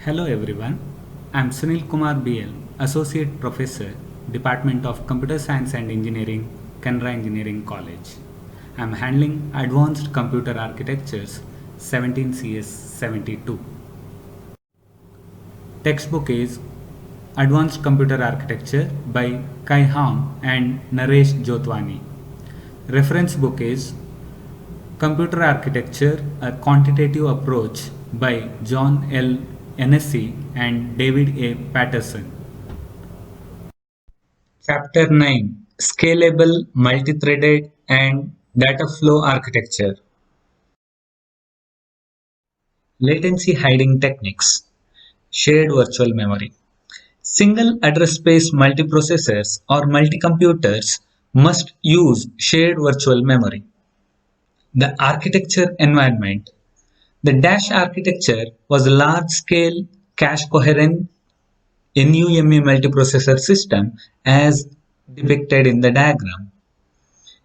Hello everyone, I am Sunil Kumar BL, Associate Professor, Department of Computer Science and Engineering, Canara Engineering College. I am handling Advanced Computer Architectures 17 CS 72. Textbook is Advanced Computer Architecture by Kai Hong and Naresh Jotwani. Reference book is Computer Architecture, a Quantitative Approach by John L. NSC and David A. Patterson. Chapter 9, Scalable, Multi-Threaded and Data Flow Architecture. Latency Hiding Techniques. Shared Virtual Memory. Single address space multiprocessors or multi-computers must use shared virtual memory. The architecture environment. The Dash architecture was a large-scale, cache-coherent NUME multiprocessor system as depicted in the diagram.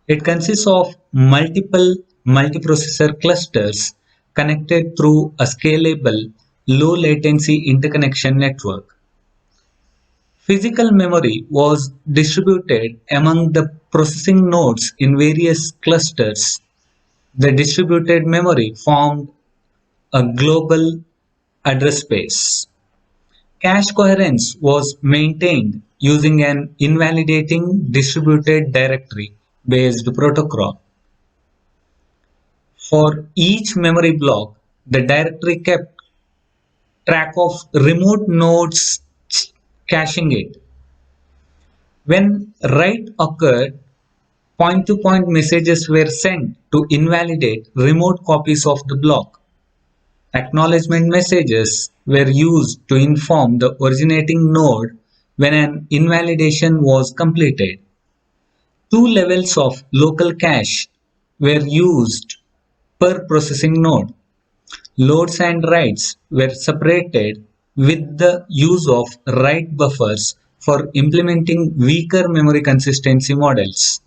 It consists of multiple multiprocessor clusters connected through a scalable, low-latency interconnection network. Physical memory was distributed among the processing nodes in various clusters. The distributed memory formed a global address space. Cache coherence was maintained using an invalidating distributed directory based protocol. For each memory block, the directory kept track of remote nodes caching it. When write occurred, point-to-point messages were sent to invalidate remote copies of the block. Acknowledgement messages were used to inform the originating node when an invalidation was completed. Two levels of local cache were used per processing node. Loads and writes were separated with the use of write buffers for implementing weaker memory consistency models.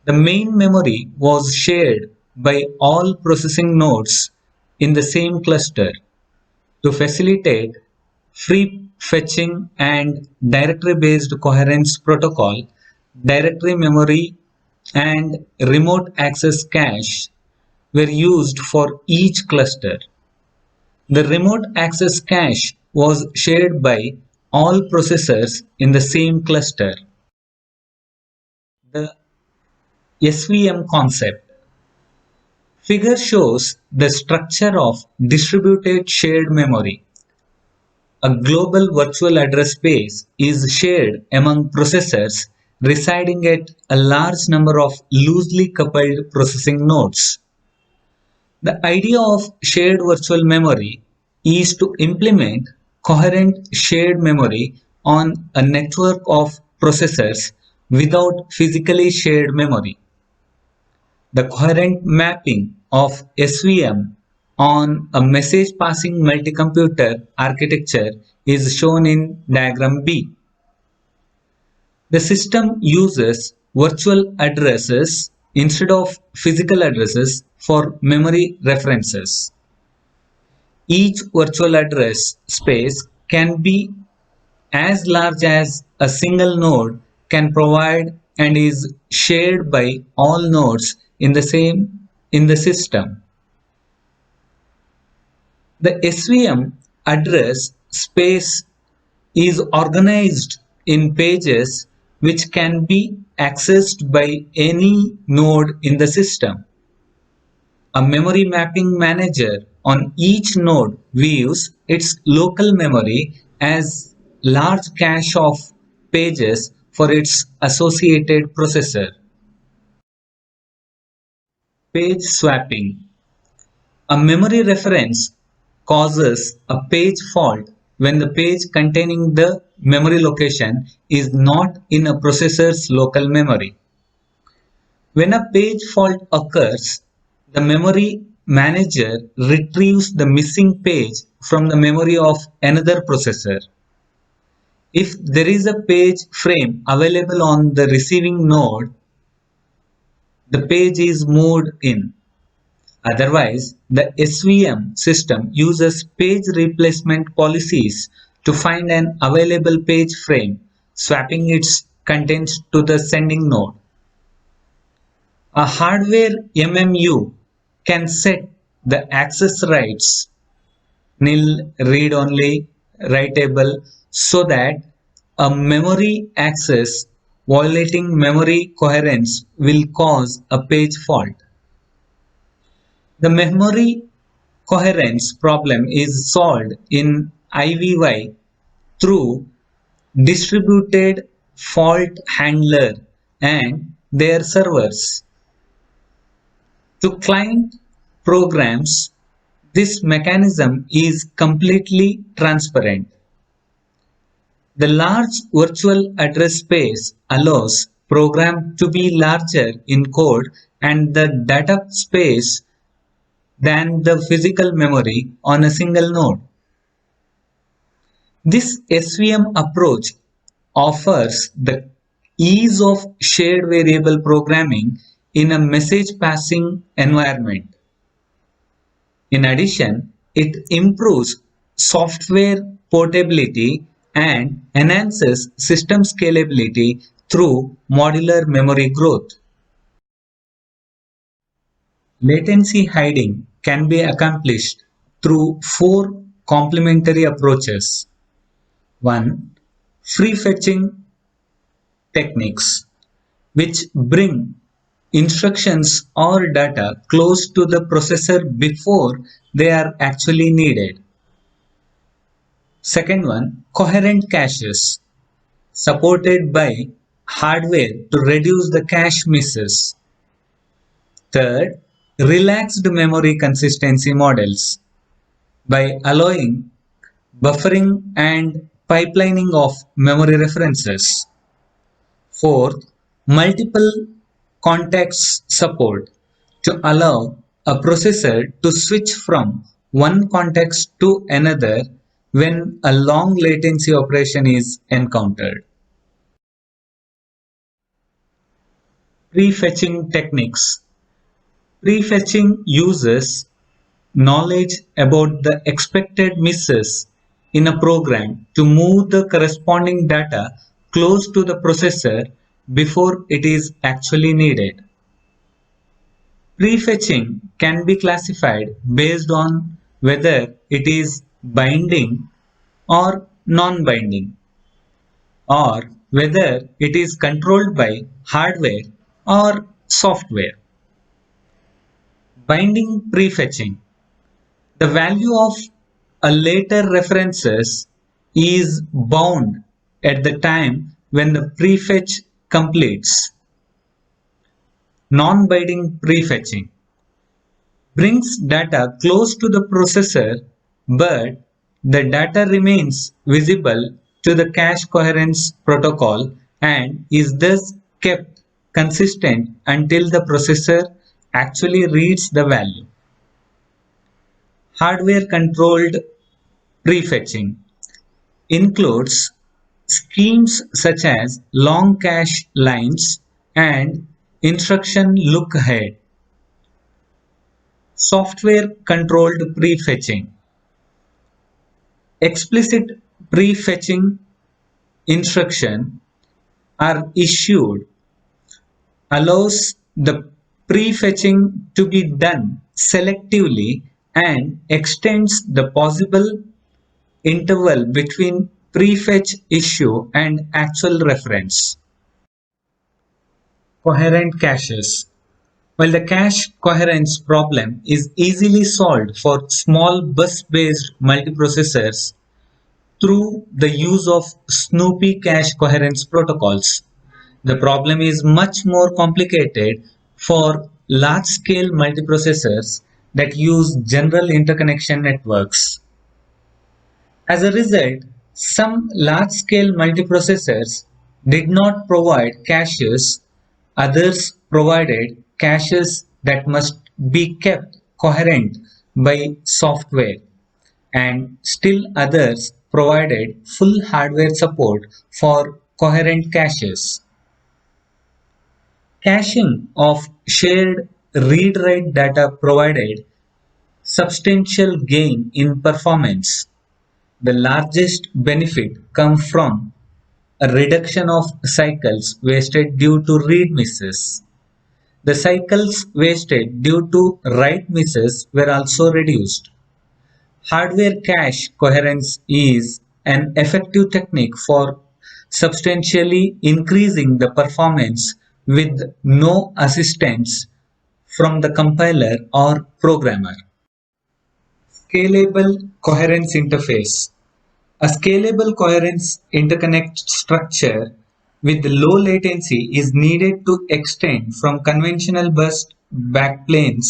The main memory was shared by all processing nodes in the same cluster to facilitate free fetching and directory-based coherence protocol. Directory memory and remote access cache were used for each cluster. The remote access cache was shared by all processors in the same cluster. The SVM concept. Figure shows the structure of distributed shared memory. A global virtual address space is shared among processors residing at a large number of loosely coupled processing nodes. The idea of shared virtual memory is to implement coherent shared memory on a network of processors without physically shared memory. The coherent mapping of SVM on a message passing multi-computer architecture is shown in diagram B. The system uses virtual addresses instead of physical addresses for memory references. Each virtual address space can be as large as a single node can provide and is shared by all nodes in the system. The SVM address space is organized in pages which can be accessed by any node in the system. A memory mapping manager on each node views its local memory as large cache of pages for its associated processor. Page swapping. A memory reference causes a page fault when the page containing the memory location is not in a processor's local memory. When a page fault occurs, the memory manager retrieves the missing page from the memory of another processor. If there is a page frame available on the receiving node, the page is moved in. Otherwise, the SVM system uses page replacement policies to find an available page frame, swapping its contents to the sending node. A hardware MMU can set the access rights nil, read only, writable, so that a memory access violating memory coherence will cause a page fault. The memory coherence problem is solved in IVY through distributed fault handler and their servers. To client programs, this mechanism is completely transparent. The large virtual address space allows program to be larger in code and the data space than the physical memory on a single node. This SVM approach offers the ease of shared variable programming in a message passing environment. In addition, it improves software portability and enhances system scalability through modular memory growth. Latency hiding can be accomplished through four complementary approaches. 1. Free-fetching techniques, which bring instructions or data close to the processor before they are actually needed. Second one, coherent caches, supported by hardware to reduce the cache misses. Third, relaxed memory consistency models, by allowing buffering and pipelining of memory references. Fourth, multiple context support, to allow a processor to switch from one context to another when a long latency operation is encountered. Prefetching techniques. Prefetching uses knowledge about the expected misses in a program to move the corresponding data close to the processor before it is actually needed. Prefetching can be classified based on whether it is binding or non-binding, or whether it is controlled by hardware or software. Binding prefetching. The value of a later references is bound at the time when the prefetch completes. Non-binding prefetching brings data close to the processor, but the data remains visible to the cache coherence protocol and is thus kept consistent until the processor actually reads the value. Hardware-controlled prefetching includes schemes such as long cache lines and instruction look-ahead. Software-controlled prefetching. Explicit prefetching instructions are issued, allows the prefetching to be done selectively and extends the possible interval between prefetch issue and actual reference. Coherent caches. While the cache coherence problem is easily solved for small bus-based multiprocessors through the use of Snoopy cache coherence protocols, the problem is much more complicated for large-scale multiprocessors that use general interconnection networks. As a result, some large-scale multiprocessors did not provide caches, others provided caches that must be kept coherent by software, and still others provided full hardware support for coherent caches. Caching of shared read-write data provided substantial gain in performance. The largest benefit comes from a reduction of cycles wasted due to read misses. The cycles wasted due to write misses were also reduced. Hardware cache coherence is an effective technique for substantially increasing the performance with no assistance from the compiler or programmer. Scalable coherence interface. A scalable coherence interconnect structure with low latency is needed to extend from conventional bus backplanes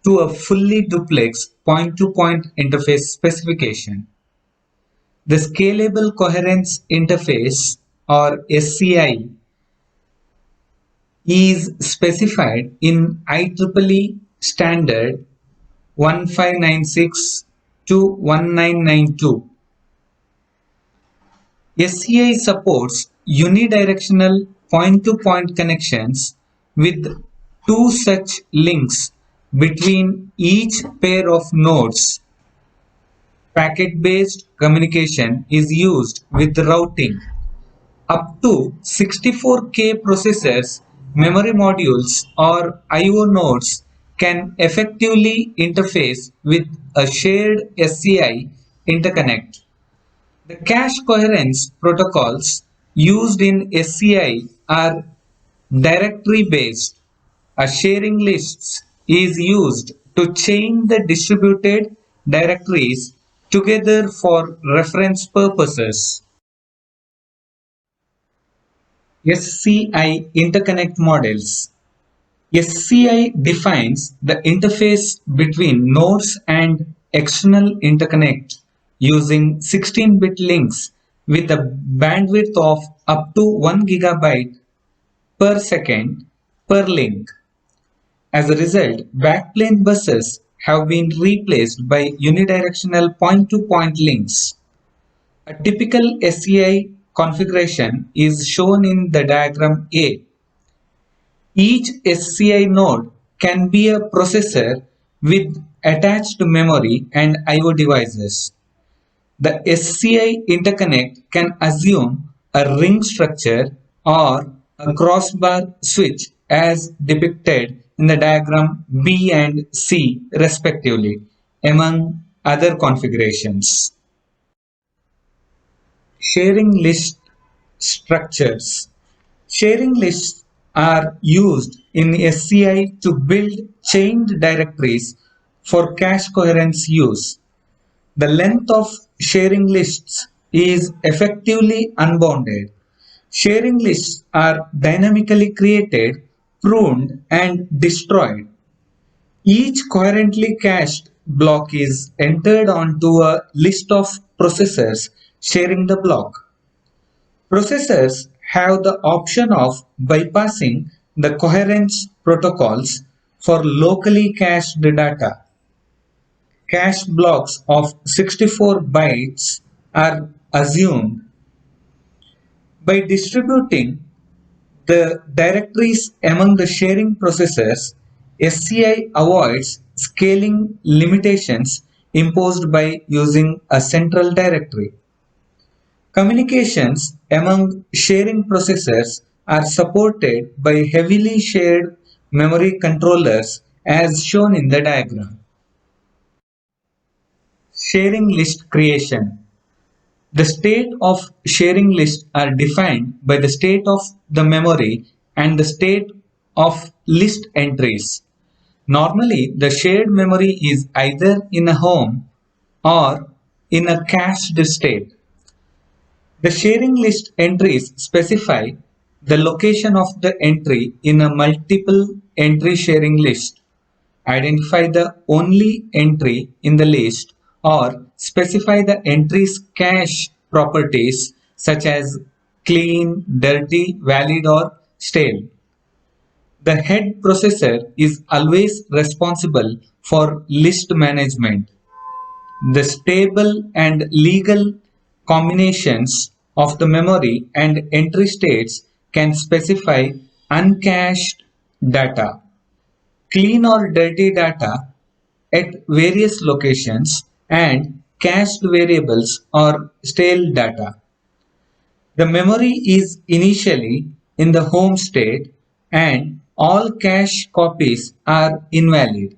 to a fully duplex point-to-point interface specification. The Scalable Coherence Interface or SCI is specified in IEEE standard 1596 to 1992. SCI supports unidirectional point-to-point connections with two such links between each pair of nodes. Packet-based communication is used with routing. Up to 64K processors, memory modules, or I/O nodes can effectively interface with a shared SCI interconnect. The cache coherence protocols used in SCI are directory-based. A sharing list is used to chain the distributed directories together for reference purposes. SCI interconnect models. SCI defines the interface between nodes and external interconnect using 16-bit links with a bandwidth of up to 1 gigabyte per second per link. As a result, backplane buses have been replaced by unidirectional point-to-point links. A typical SCI configuration is shown in the diagram A. Each SCI node can be a processor with attached memory and I/O devices. The SCI interconnect can assume a ring structure or a crossbar switch as depicted in the diagram B and C respectively, among other configurations. Sharing list structures. Sharing lists are used in SCI to build chained directories for cache coherence use. The length of sharing lists is effectively unbounded. Sharing lists are dynamically created, pruned, and destroyed. Each coherently cached block is entered onto a list of processors sharing the block. Processors have the option of bypassing the coherence protocols for locally cached data. Cache blocks of 64 bytes are assumed. By distributing the directories among the sharing processors, SCI avoids scaling limitations imposed by using a central directory. Communications among sharing processors are supported by heavily shared memory controllers as shown in the diagram. Sharing list creation. The state of sharing lists are defined by the state of the memory and the state of list entries. Normally, the shared memory is either in a home or in a cached state. The sharing list entries specify the location of the entry in a multiple entry sharing list, identify the only entry in the list, or specify the entry's cache properties such as clean, dirty, valid, or stale. The head processor is always responsible for list management. The stable and legal combinations of the memory and entry states can specify uncached data, clean or dirty data at various locations, and cached variables or stale data. The memory is initially in the home state and all cache copies are invalid.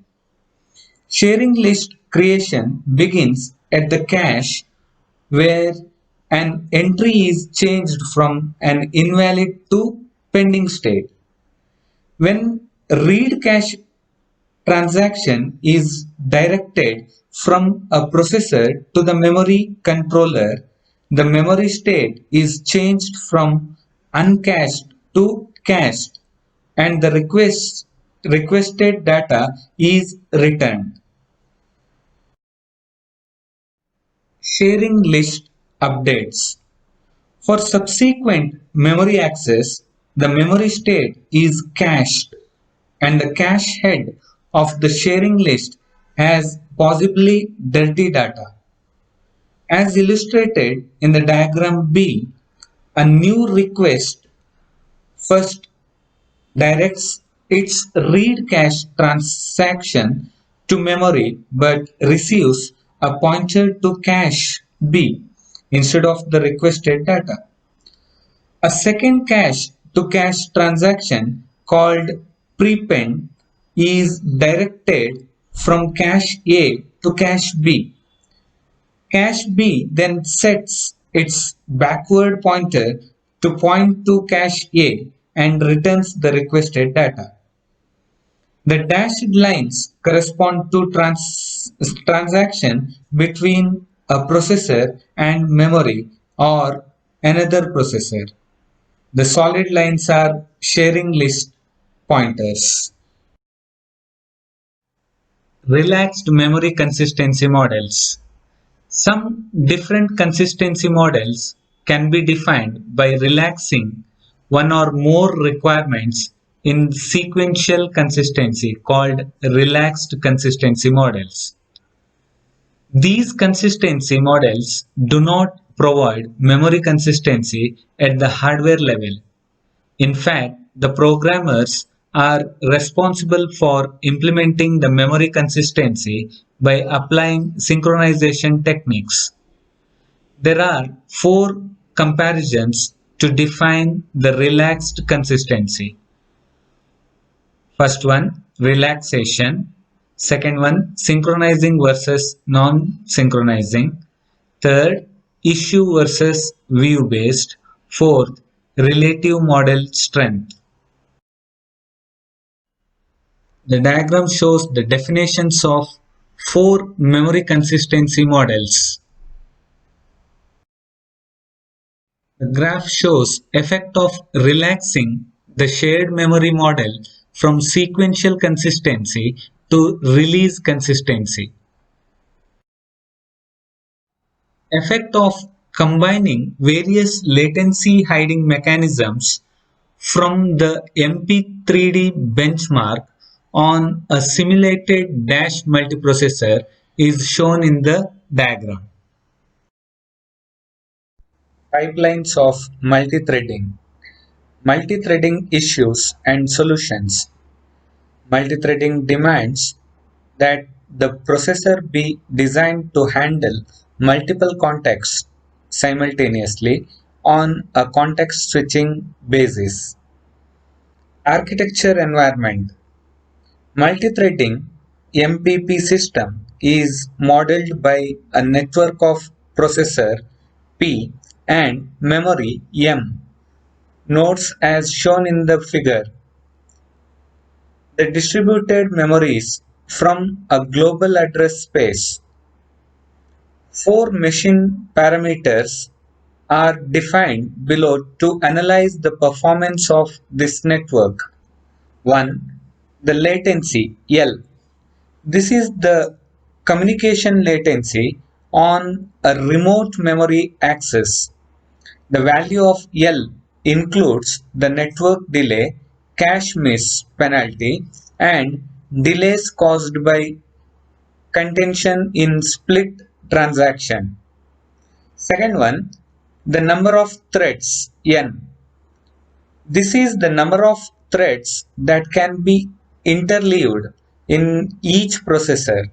Sharing list creation begins at the cache where an entry is changed from an invalid to pending state. When read cache transaction is directed from a processor to the memory controller, the memory state is changed from uncached to cached and the requested data is returned. Sharing list updates. For subsequent memory access, the memory state is cached and the cache head of the sharing list has possibly dirty data. As illustrated in the diagram B, a new request first directs its read cache transaction to memory but receives a pointer to cache B instead of the requested data. A second cache-to-cache transaction called prepend is directed from cache A to cache B. Cache B then sets its backward pointer to point to cache A and returns the requested data. The dashed lines correspond to transaction between a processor and memory or another processor. The solid lines are sharing list pointers. Relaxed memory consistency models. Some different consistency models can be defined by relaxing one or more requirements in sequential consistency called relaxed consistency models. These consistency models do not provide memory consistency at the hardware level. In fact, the programmers are responsible for implementing the memory consistency by applying synchronization techniques. There are four comparisons to define the relaxed consistency. First one, relaxation. Second one, synchronizing versus non-synchronizing. Third, issue versus view-based. Fourth, relative model strength. The diagram shows the definitions of four memory consistency models. The graph shows effect of relaxing the shared memory model from sequential consistency to release consistency. Effect of combining various latency hiding mechanisms from the MP3D benchmark on a simulated dash multiprocessor is shown in the diagram. Pipelines of multithreading. Multithreading issues and solutions. Multithreading demands that the processor be designed to handle multiple contexts simultaneously on a context switching basis. Architecture environment. Multithreading MPP system is modeled by a network of processor P and memory M nodes as shown in the figure. The distributed memories from a global address space. Four machine parameters are defined below to analyze the performance of this network. 1. The latency L. This is the communication latency on a remote memory access. The value of L includes the network delay, cache miss penalty, and delays caused by contention in split transaction. Second one, the number of threads n. This is the number of threads that can be interleaved in each processor.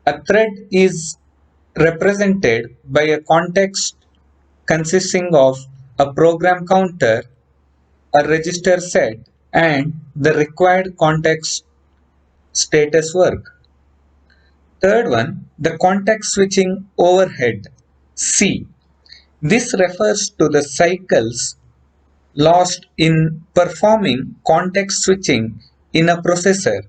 A thread is represented by a context consisting of a program counter, a register set, and the required context status work. Third one, the context switching overhead C. This refers to the cycles lost in performing context switching in a processor.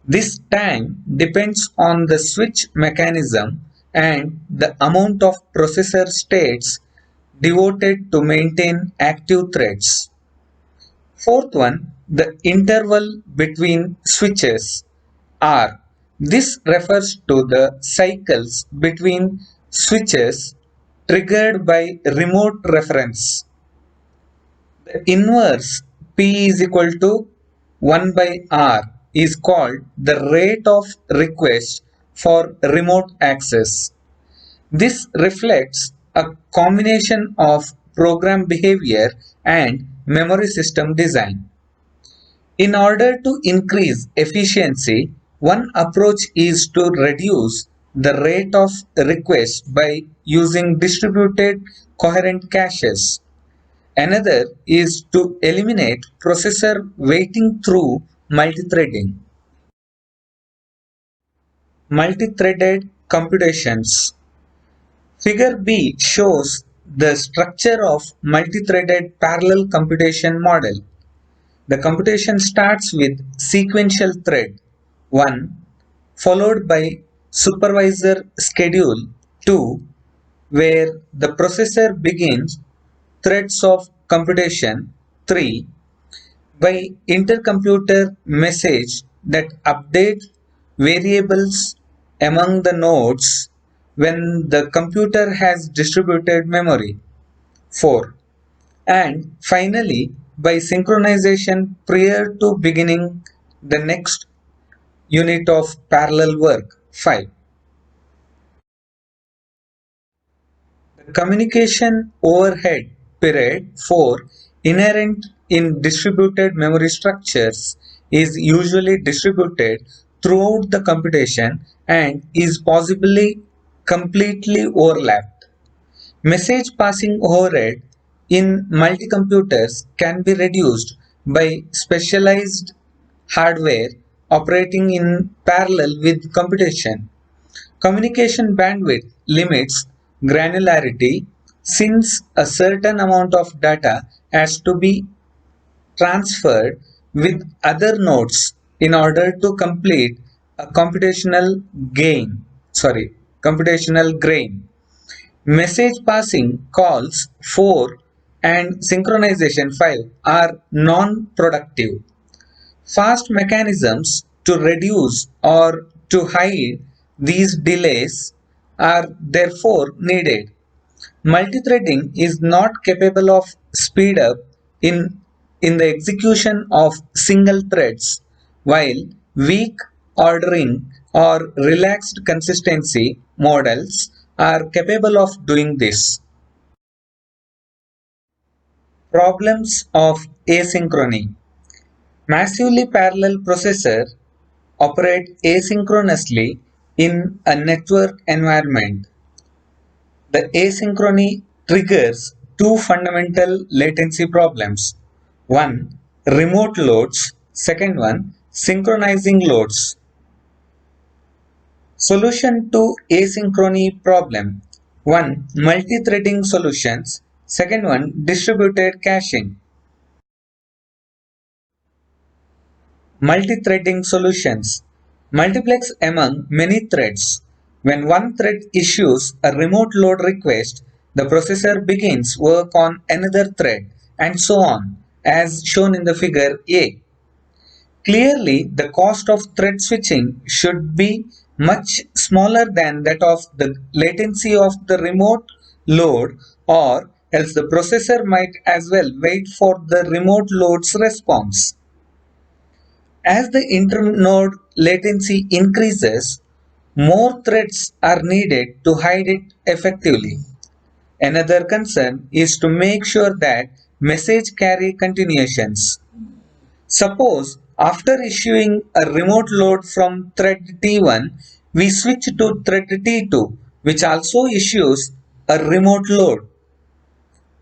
This time depends on the switch mechanism and the amount of processor states devoted to maintain active threads. Fourth one, the interval between switches R. This refers to the cycles between switches triggered by remote reference. The inverse P is equal to 1 by R is called the rate of request for remote access. This reflects a combination of program behavior and memory system design. In order to increase efficiency, one approach is to reduce the rate of request by using distributed coherent caches. Another is to eliminate processor waiting through multithreading. Multithreaded computations. Figure B shows the structure of multithreaded parallel computation model. The computation starts with sequential thread 1 followed by supervisor schedule 2 where the processor begins threads of computation 3 by intercomputer message that update variables among the nodes when the computer has distributed memory 4 and finally by synchronization prior to beginning the next unit of parallel work 5. The communication overhead period 4 inherent in distributed memory structures is usually distributed throughout the computation and is possibly completely overlapped. Message passing overhead in multi-computers can be reduced by specialized hardware operating in parallel with computation. Communication bandwidth limits granularity since a certain amount of data has to be transferred with other nodes in order to complete a computational grain. Message passing calls 4 and synchronization 5 are non-productive. Fast mechanisms to reduce or to hide these delays are therefore needed. Multithreading is not capable of speed up in, in the execution of single threads, while weak ordering or relaxed consistency models are capable of doing this. Problems of asynchrony. Massively parallel processors operate asynchronously in a network environment. The asynchrony triggers two fundamental latency problems. One, remote loads. Second one, synchronizing loads. Solution to asynchrony problem. One, multi-threading solutions. Second one, distributed caching. Multi-threading solutions. Multiplex among many threads. When one thread issues a remote load request, the processor begins work on another thread and so on, as shown in the figure A. Clearly, the cost of thread switching should be much smaller than that of the latency of the remote load or else the processor might as well wait for the remote load's response. As the internode latency increases, more threads are needed to hide it effectively. Another concern is to make sure that message carry continuations. Suppose after issuing a remote load from thread T1, we switch to thread T2, which also issues a remote load.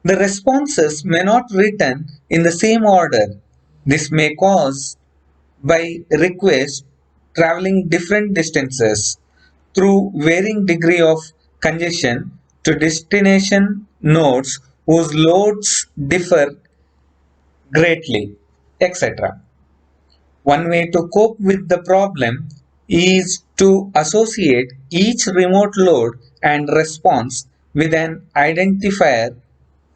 The responses may not return in the same order. This may cause by request traveling different distances through varying degree of congestion to destination nodes whose loads differ greatly, etc. One way to cope with the problem is to associate each remote load and response with an identifier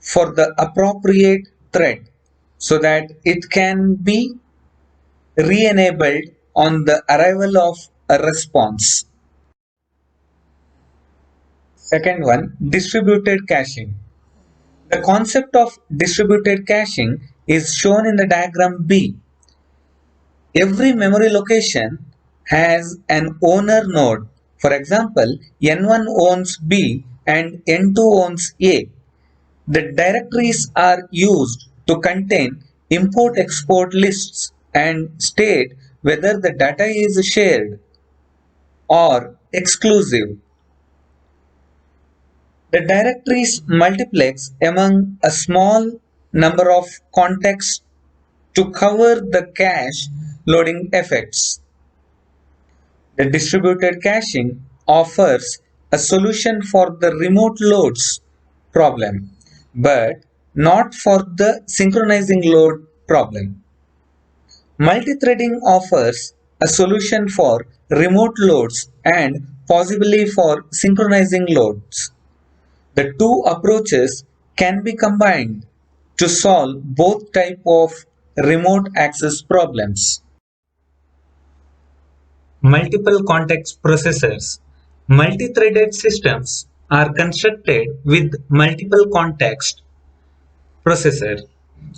for the appropriate thread so that it can be re-enabled on the arrival of a response. Second one, distributed caching. The concept of distributed caching is shown in the diagram B. Every memory location has an owner node. For example, N1 owns B and N2 owns A. The directories are used to contain import-export lists and state whether the data is shared or exclusive. The directories multiplex among a small number of contexts to cover the cache loading effects. The distributed caching offers a solution for the remote loads problem, but not for the synchronizing load problem. Multithreading offers a solution for remote loads and possibly for synchronizing loads. The two approaches can be combined to solve both types of remote access problems. Multiple context processors. Multi-threaded systems are constructed with multiple context processor.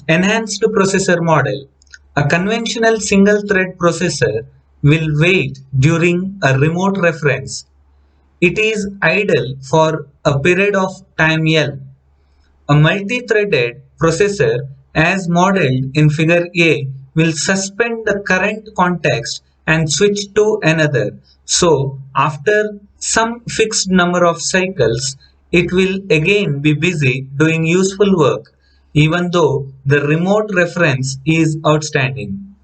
Enhanced processor model. A conventional single-thread processor will wait during a remote reference. It is idle for a period of time L. A multi-threaded processor, as modeled in Figure A, will suspend the current context and switch to another. So, after some fixed number of cycles, it will again be busy doing useful work, even though the remote reference is outstanding.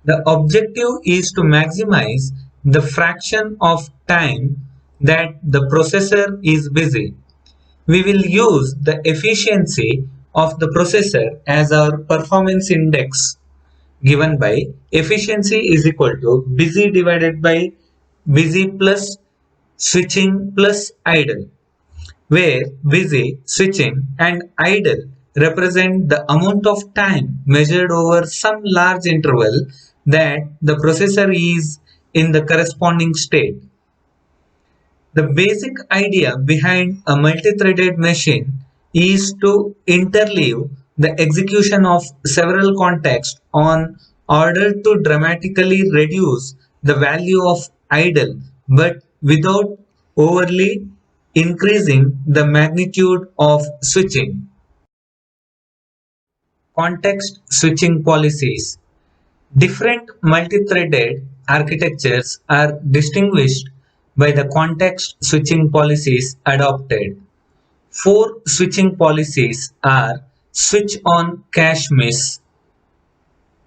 The objective is to maximize the fraction of time that the processor is busy. We will use the efficiency of the processor as our performance index given by efficiency is equal to busy divided by busy plus switching plus idle, where busy, switching and idle represent the amount of time measured over some large interval that the processor is in the corresponding state. The basic idea behind a multi-threaded machine is to interleave the execution of several contexts on order to dramatically reduce the value of idle but without overly increasing the magnitude of switching. Context switching policies. Different multi-threaded architectures are distinguished by the context switching policies adopted. Four switching policies are switch on cache miss.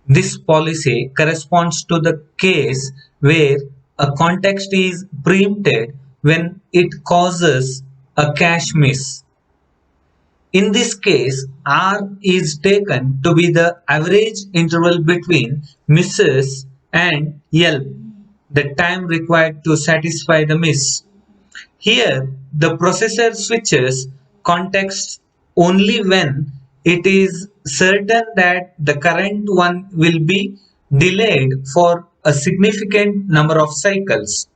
This policy corresponds to the case where a context is preempted when it causes a cache miss. In this case, R is taken to be the average interval between misses and L, the time required to satisfy the miss. Here, the processor switches contexts only when it is certain that the current one will be delayed for a significant number of cycles.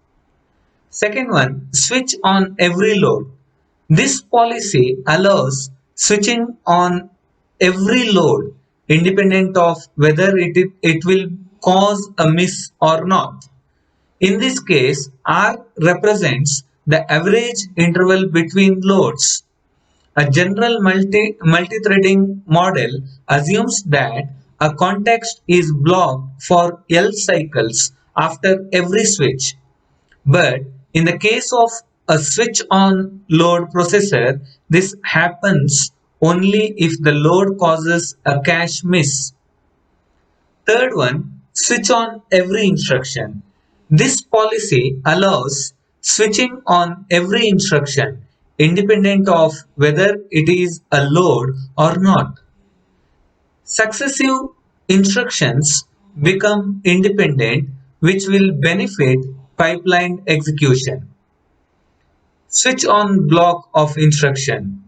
Second one, switch on every load. This policy allows switching on every load independent of whether it will cause a miss or not. In this case, R represents the average interval between loads. A general multi-threading model assumes that a context is blocked for L cycles after every switch. But in the case of a switch-on load processor, this happens only if the load causes a cache miss. Third one, switch on every instruction. This policy allows switching on every instruction independent of whether it is a load or not. Successive instructions become independent, which will benefit pipeline execution. Switch on block of instruction.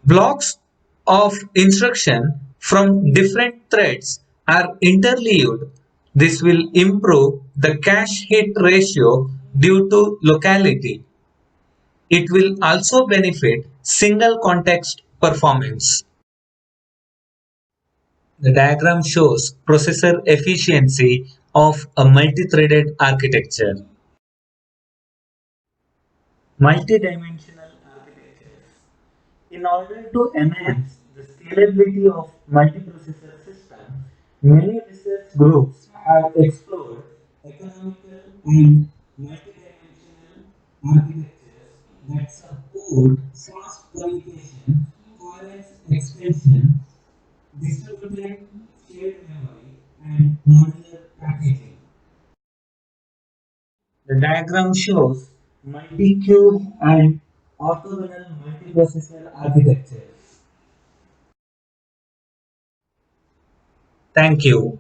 Blocks of instruction from different threads are interleaved. This will improve the cache hit ratio due to locality. It will also benefit single context performance. The diagram shows processor efficiency of a multi-threaded architecture. Multi-dimensional architectures. In order to enhance the scalability of multiprocessor systems, many research groups have explored economical and multidimensional architectures that support fast communication, coherence extension, distributed shared memory, and modular packaging. The diagram shows multi-cube and orthogonal multiprocessor architectures. Thank you.